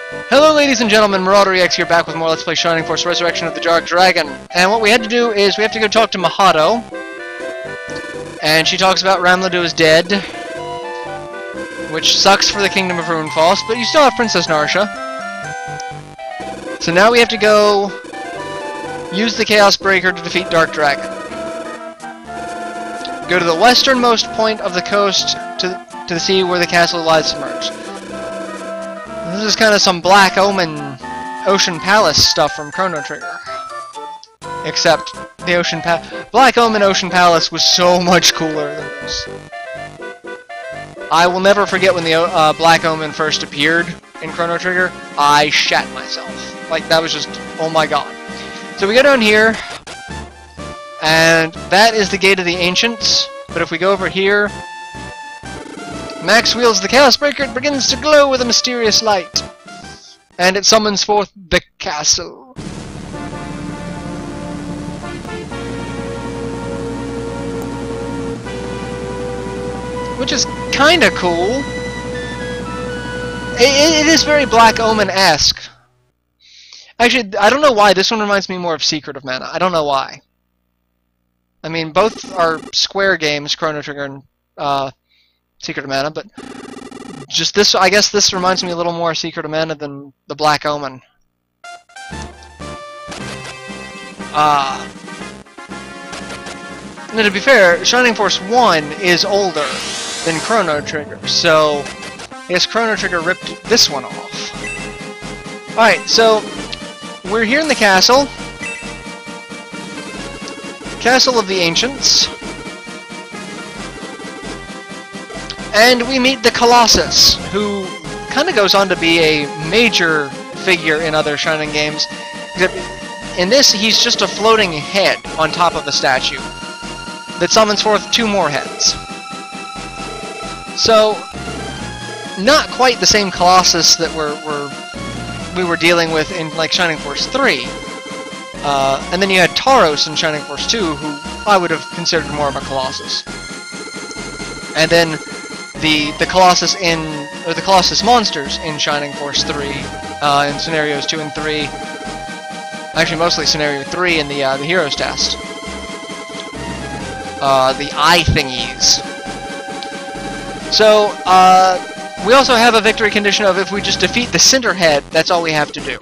Hello ladies and gentlemen, MarauderEX here, back with more Let's Play Shining Force Resurrection of the Dark Dragon. And what we had to do is we have to go talk to Mahado. And she talks about Ramladu is dead, which sucks for the Kingdom of Runefaust, but you still have Princess Narsha. So now we have to go use the chaosbreaker to defeat Dark Dragon. Go to the westernmost point of the coast to the sea where the castle lies submerged. This is kind of some Black Omen Ocean Palace stuff from Chrono Trigger. Except the Black Omen Ocean Palace was so much cooler than this. I will never forget when the Black Omen first appeared in Chrono Trigger. I shat myself. Like, that was just, oh my god. So we go down here, and that is the Gate of the Ancients. But if we go over here, Max wields the chaosbreaker, it begins to glow with a mysterious light. And it summons forth the castle. Which is kinda cool. It is very Black Omen-esque. Actually, I don't know why, this one reminds me more of Secret of Mana. I don't know why. I mean, both are Square games, Chrono Trigger and Secret of Mana, but just this, I guess this reminds me a little more Secret of Mana than the Black Omen. Now to be fair, Shining Force 1 is older than Chrono Trigger, so I guess Chrono Trigger ripped this one off. Alright, so we're here in the castle. Castle of the Ancients. And we meet the Colossus, who kind of goes on to be a major figure in other Shining games. In this, he's just a floating head on top of a statue that summons forth two more heads. So, not quite the same Colossus that we were dealing with in like Shining Force 3. And then you had Tauros in Shining Force 2, who I would have considered more of a Colossus. And then the Colossus or the Colossus monsters in Shining Force 3, in scenarios 2 and 3. Actually, mostly scenario 3 in the Heroes Test. The eye thingies. So, we also have a victory condition of if we just defeat the center head, that's all we have to do.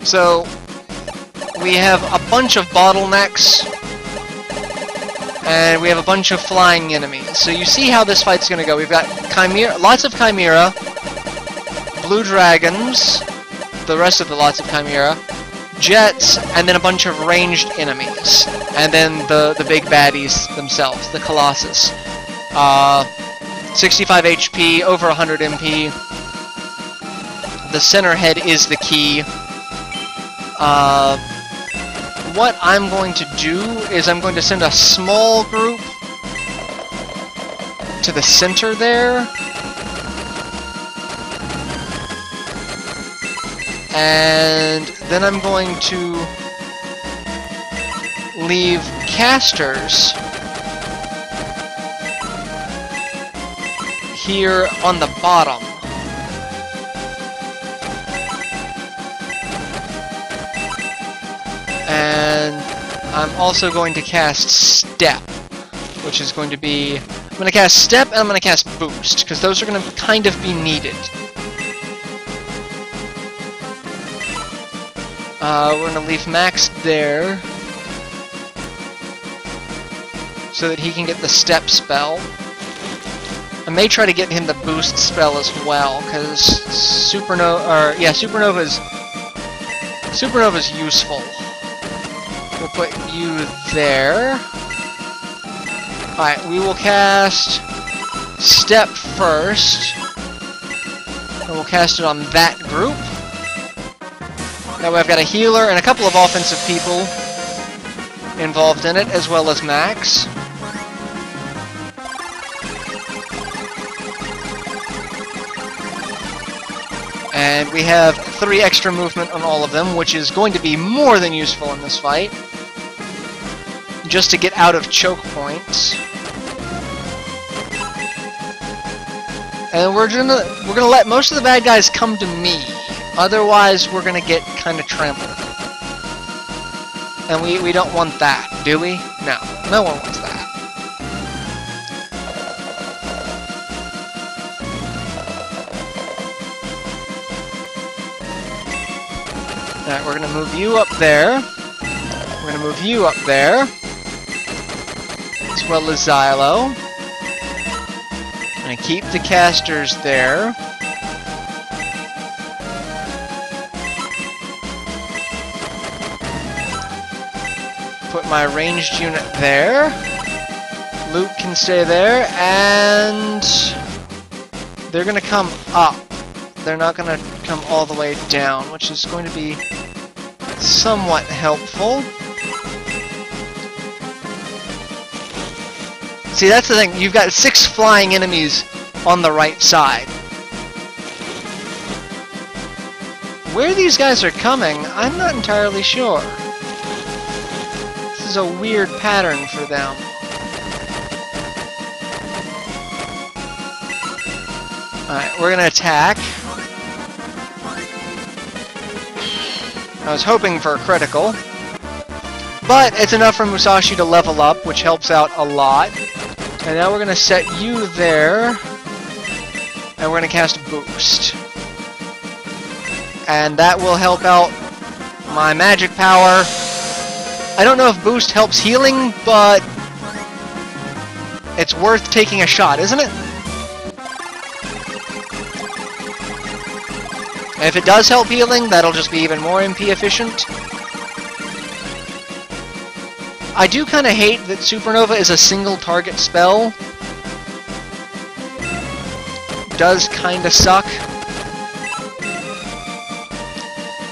So, we have a bunch of bottlenecks, and we have a bunch of flying enemies. So you see how this fight's gonna go. We've got Chimera, lots of Chimera, blue dragons, the rest of the lots of Chimera, jets, and then a bunch of ranged enemies. And then the big baddies themselves, the Colossus. 65 HP, over 100 MP. The center head is the key. What I'm going to do is I'm going to send a small group to the center there. And then I'm going to leave casters here on the bottom. And I'm also going to cast Step, which is going to be... I'm going to cast Step and I'm going to cast Boost, because those are going to kind of be needed. We're going to leave Max there, so that he can get the Step spell. I may try to get him the Boost spell as well, because Supernova's useful. We'll put you there. Alright, we will cast Step first. And we'll cast it on that group. That way I've got a healer and a couple of offensive people involved in it, as well as Max. And we have 3 extra movement on all of them, which is going to be more than useful in this fight. Just to get out of choke points. And we're gonna let most of the bad guys come to me. Otherwise, we're gonna get kind of trampled. And we don't want that, do we? No. No one wants that. Alright, we're gonna move you up there. We're gonna move you up there. As well as Xylo. I'm gonna keep the casters there. Put my ranged unit there. Luke can stay there, and they're gonna come up. They're not gonna come all the way down, which is going to be somewhat helpful. See, that's the thing. You've got 6 flying enemies on the right side. Where these guys are coming, I'm not entirely sure. This is a weird pattern for them. Alright, we're gonna attack. I was hoping for a critical. But it's enough for Musashi to level up, which helps out a lot. And now we're gonna set you there. And we're gonna cast Boost. And that will help out my magic power. I don't know if Boost helps healing, but it's worth taking a shot, isn't it? And if it does help healing, that'll just be even more MP efficient. I do kind of hate that Supernova is a single target spell. Does kind of suck.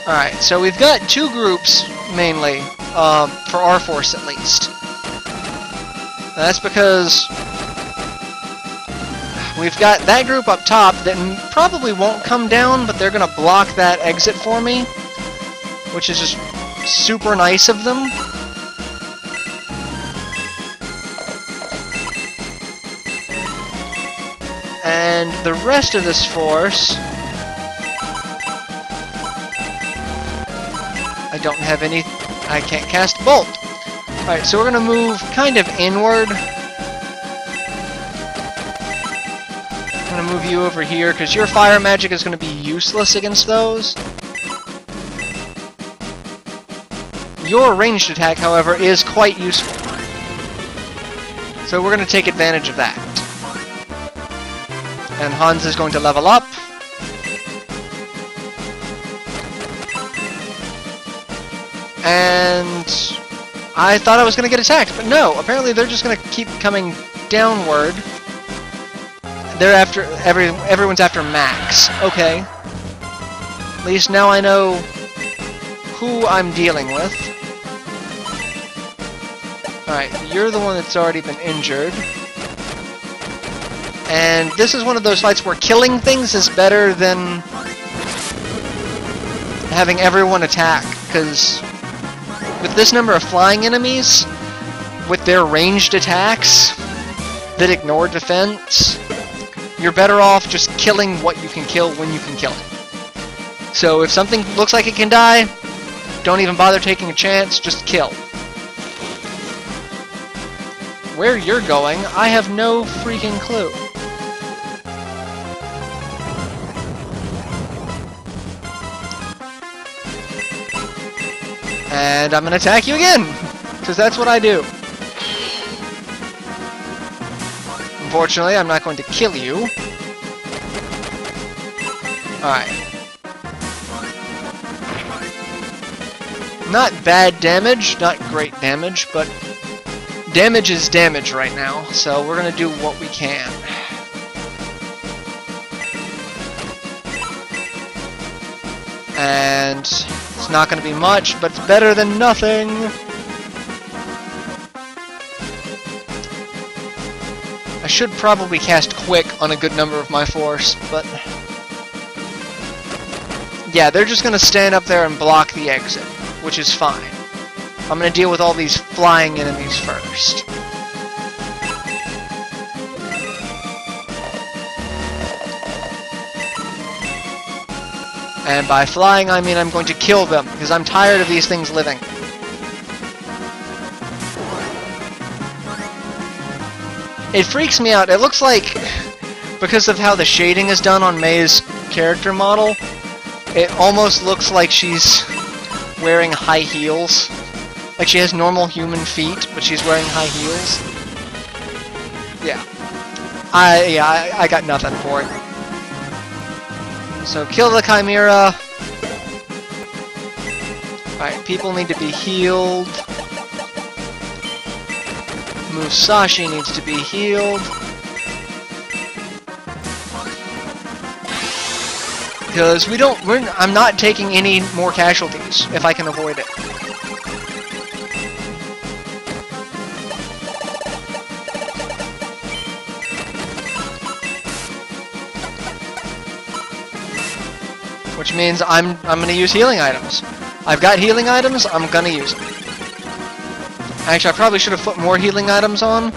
Alright, so we've got 2 groups, mainly, for our force at least. That's because we've got that group up top that probably won't come down, but they're gonna block that exit for me, which is just super nice of them. And the rest of this force, I don't have any. I can't cast Bolt. Alright, so we're gonna move kind of inward. I'm gonna move you over here, because your fire magic is gonna be useless against those. Your ranged attack, however, is quite useful. So we're gonna take advantage of that. And Hans is going to level up. And I thought I was going to get attacked, but no. Apparently they're just going to keep coming downward. They're after everyone's after Max. Okay. At least now I know who I'm dealing with. Alright, you're the one that's already been injured. And this is one of those fights where killing things is better than having everyone attack, because with this number of flying enemies, with their ranged attacks that ignore defense, you're better off just killing what you can kill when you can kill it. So if something looks like it can die, don't even bother taking a chance, just kill. Where you're going, I have no freaking clue. And I'm gonna attack you again, because that's what I do. Unfortunately, I'm not going to kill you. Alright. Not bad damage, not great damage, but damage is damage right now, so we're gonna do what we can. And it's not gonna be much, but it's better than nothing. I should probably cast Quick on a good number of my force, but yeah, they're just gonna stand up there and block the exit, which is fine. I'm gonna deal with all these flying enemies first. And by flying, I mean I'm going to kill them, because I'm tired of these things living. It freaks me out. It looks like, because of how the shading is done on May's character model, it almost looks like she's wearing high heels. Like she has normal human feet, but she's wearing high heels. Yeah. I got nothing for it. So kill the Chimera. Alright, people need to be healed. Musashi needs to be healed. Because I'm not taking any more casualties if I can avoid it. Which means I'm gonna use healing items. I've got healing items, I'm gonna use them. Actually, I probably should have put more healing items on.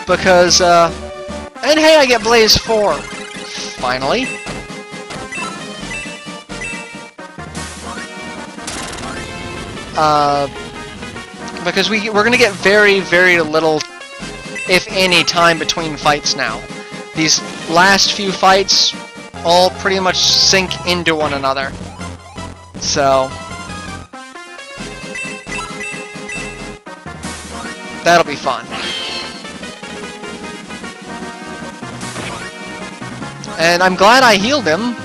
Because, and hey, I get Blaze 4! Finally. Because we're gonna get very, very little, if any, time between fights now. These last few fights all pretty much sink into one another. So that'll be fun. And I'm glad I healed him.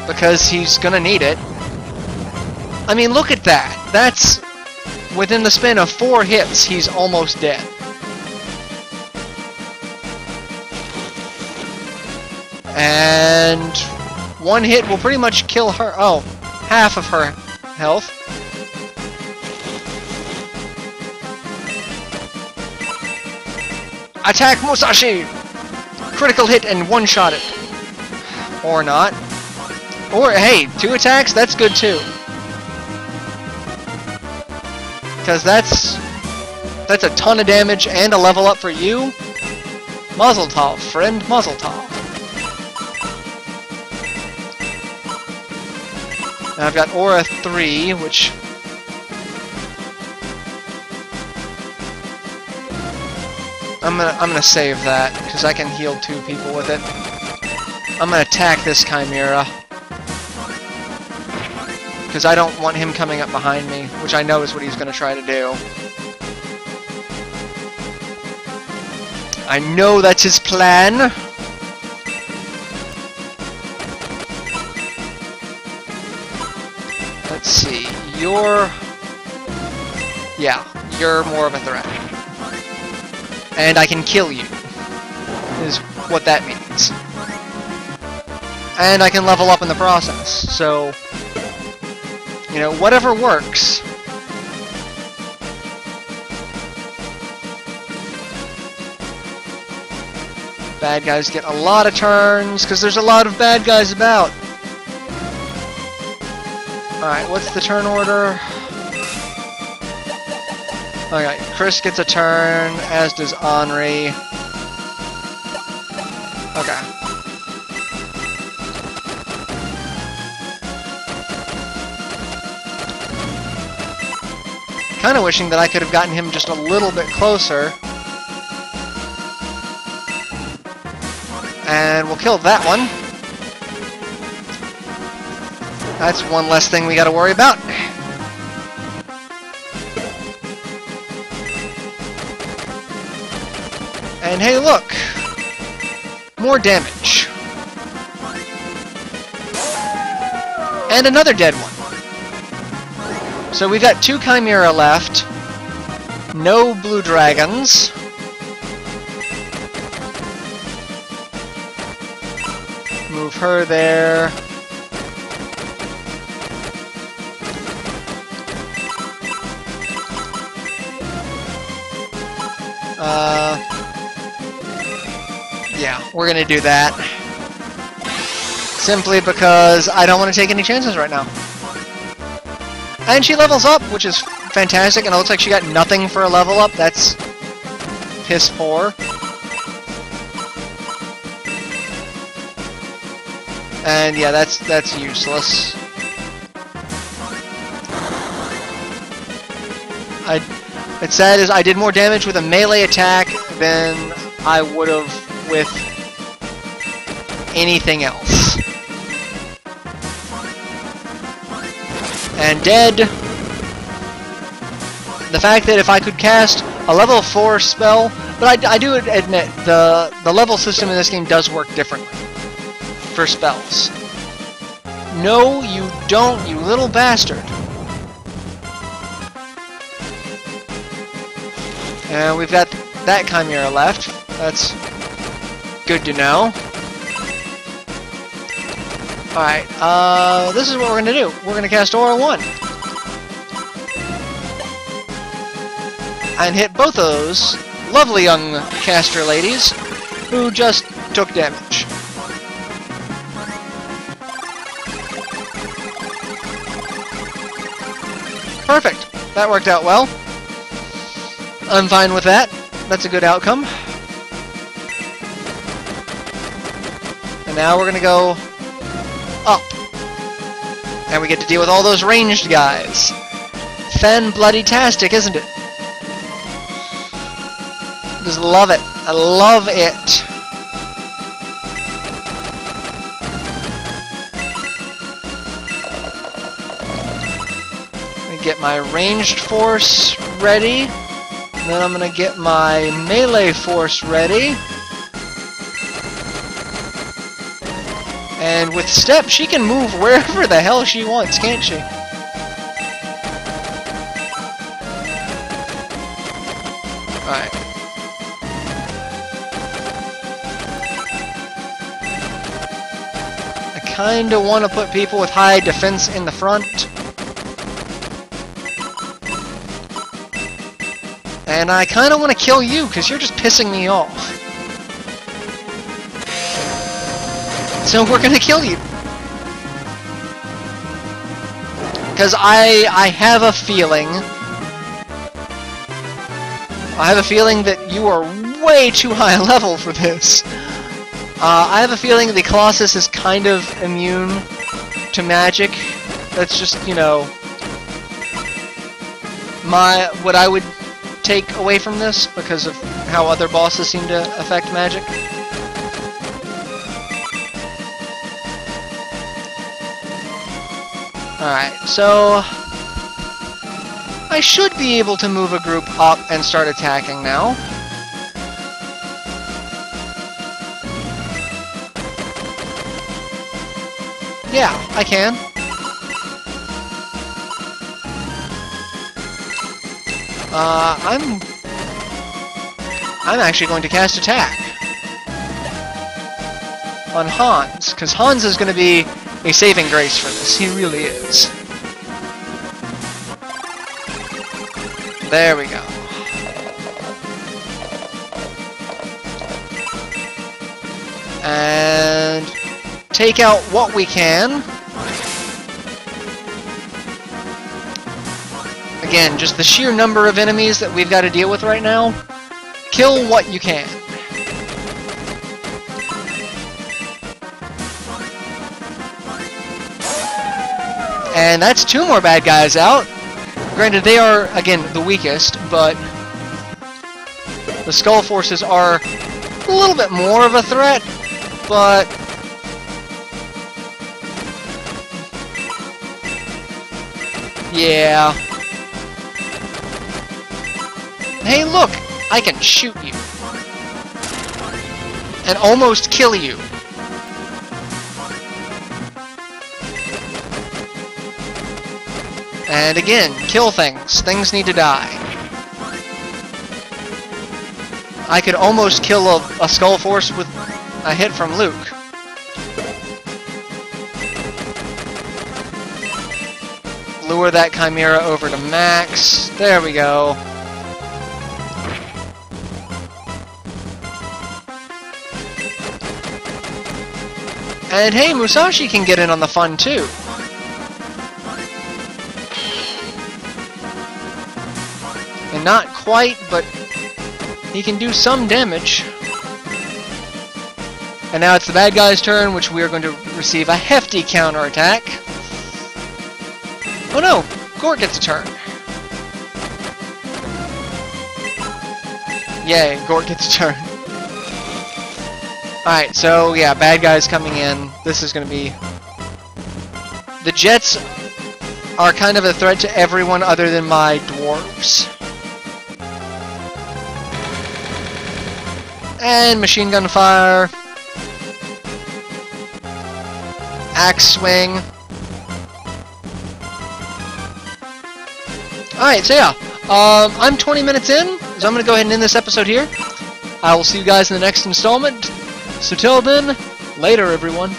Because he's gonna need it. I mean, look at that. That's within the span of 4 hits, he's almost dead. And 1 hit will pretty much kill her. Oh, half of her health. Attack Musashi! Critical hit and one-shot it. Or not. Or, hey, 2 attacks? That's good too. Because that's a ton of damage and a level up for you. Mazel tov, friend, mazel tov. Now I've got Aura 3, which... I'm gonna save that, because I can heal 2 people with it. I'm gonna attack this Chimera. Because I don't want him coming up behind me, which I know is what he's gonna try to do. I know that's his plan! Let's see, you're more of a threat. And I can kill you, is what that means. And I can level up in the process, so, you know, whatever works. Bad guys get a lot of turns, because there's a lot of bad guys about. Alright, what's the turn order? Alright, Chris gets a turn, as does Henri. Okay. Kinda wishing that I could have gotten him just a little bit closer. And we'll kill that one. That's one less thing we gotta worry about. And hey, look! More damage. And another dead one. So we've got 2 Chimera left. No blue dragons. Move her there. Yeah, we're gonna do that. Simply because I don't want to take any chances right now. And she levels up, which is fantastic, and it looks like she got nothing for a level up. That's piss poor. And yeah, that's useless. It's sad is I did more damage with a melee attack than I would have with anything else. And dead. The fact that if I could cast a level 4 spell, but I do admit the level system in this game does work differently for spells. No, you don't, you little bastard. And we've got that Chimera left. That's good to know. Alright, this is what we're gonna do. We're gonna cast Aura 1. And hit both those lovely young caster ladies who just took damage. Perfect. That worked out well. I'm fine with that. That's a good outcome. And now we're gonna go up. And we get to deal with all those ranged guys. Fan-bloody-tastic, isn't it? Just love it. I love it. Let me get my ranged force ready. And then I'm gonna get my melee force ready. And with Step, she can move wherever the hell she wants, can't she? Alright. I kinda want to put people with high defense in the front. And I kinda want to kill you, because you're just pissing me off. So we're gonna kill you. Because I have a feeling... I have a feeling that you are way too high level for this. I have a feeling the Colossus is kind of immune to magic. That's just, you know... what I would take away from this, because of how other bosses seem to affect magic. Alright, so... I should be able to move a group up and start attacking now. Yeah, I can. I'm actually going to cast Attack on Hans, because Hans is going to be a saving grace for this. He really is. There we go. And take out what we can. Again, just the sheer number of enemies that we've got to deal with right now. Kill what you can. And that's 2 more bad guys out. Granted, they are, again, the weakest, but the Skull Forces are a little bit more of a threat, but yeah. Hey, look! I can shoot you. And almost kill you. And again, kill things. Things need to die. I could almost kill a Skull Force with a hit from Luke. Lure that Chimera over to max. There we go. And hey, Musashi can get in on the fun too. And not quite, but he can do some damage. And now it's the bad guy's turn, which we are going to receive a hefty counterattack. Oh no! Gort gets a turn. Yay, Gort gets a turn. Alright, so yeah, bad guys coming in. This is going to be... The jets are kind of a threat to everyone other than my dwarves. And machine gun fire. Axe swing. Alright, so yeah. I'm 20 minutes in, so I'm going to go ahead and end this episode here. I will see you guys in the next installment. So till then, later everyone.